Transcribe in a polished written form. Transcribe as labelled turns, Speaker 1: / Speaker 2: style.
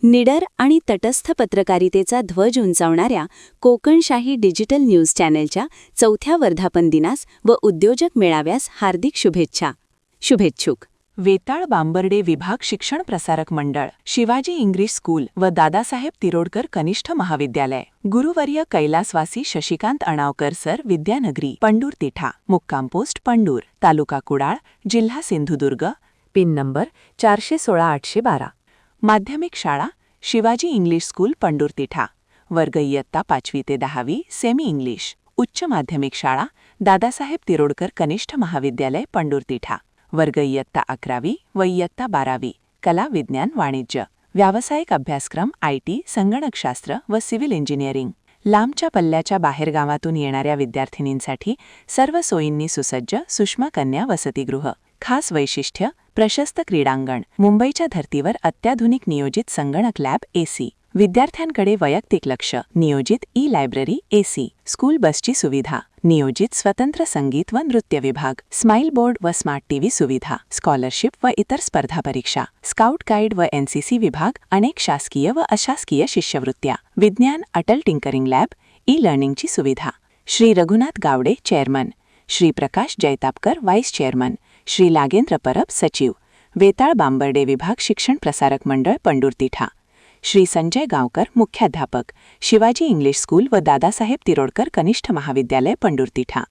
Speaker 1: निडर आणि तटस्थ पत्रकारितेचा ध्वज उंचावणाऱ्या कोकणशाही डिजिटल न्यूज चॅनेलच्या 4थ्या वर्धापन दिनास व उद्योजक मेळाव्यास हार्दिक शुभेच्छा. शुभेच्छुक
Speaker 2: वेताळ बांबर्डे विभाग शिक्षण प्रसारक मंडळ, शिवाजी इंग्लिश स्कूल व दादासाहेब तिरोडकर कनिष्ठ महाविद्यालय, गुरुवर्य कैलासवासी शशिकांत अणावकर सर विद्यानगरी, पंडूर तिठा, मुक्काम पोस्ट पंडूर, तालुका कुडाळ, जिल्हा सिंधुदुर्ग, पिन नंबर 416812. माध्यमिक शाळा शिवाजी इंग्लिश स्कूल पंडूर तिठा, वर्ग इयत्ता 5वी ते 10वी सेमी इंग्लिश. उच्च माध्यमिक शाळा दादासाहेब तिरोडकर कनिष्ठ महाविद्यालय पंडूर तिठा, वर्ग इयत्ता 11वी व इयत्ता 12वी कला विज्ञान वाणिज्य. व्यावसायिक अभ्यासक्रम IT, संगणकशास्त्र व सिव्हिल इंजिनिअरिंग. लांबच्या पल्ल्याच्या बाहेरगावातून येणाऱ्या विद्यार्थिनींसाठी सर्व सोयींनी सुसज्ज सुषमा कन्या वसतिगृह. खास वैशिष्ट्य प्रशस्त क्रीडांगण, मुंबईच्या धर्तीवर अत्याधुनिक नियोजित संगणक लॅब AC, विद्यार्थ्यांकडे वैयक्तिक लक्ष, नियोजित लायब्ररी AC, स्कूल बसची सुविधा, नियोजित स्वतंत्र संगीत व नृत्य विभाग, स्माइल बोर्ड व स्मार्ट TV सुविधा, स्कॉलरशिप व इतर स्पर्धा परीक्षा, स्काउट गाईड व NCC विभाग, अनेक शासकीय व अशासकीय शिष्यवृत्त्या, विज्ञान अटल टिंकरिंग लॅब, लर्निंगची सुविधा. Shri Raghunath Gawade chairman, Shri Prakash Jaitapkar vice chairman, Shri लागेंद्र Parab सचिव. वेताळ बांबर्डे विभाग शिक्षण प्रसारक मंडळ पंडूर तिठा, श्री संजय गावकर मुख्याध्यापक, शिवाजी इंग्लिश स्कूल व दादासाहेब तिरोडकर कनिष्ठ महाविद्यालय पंडूर तिठा.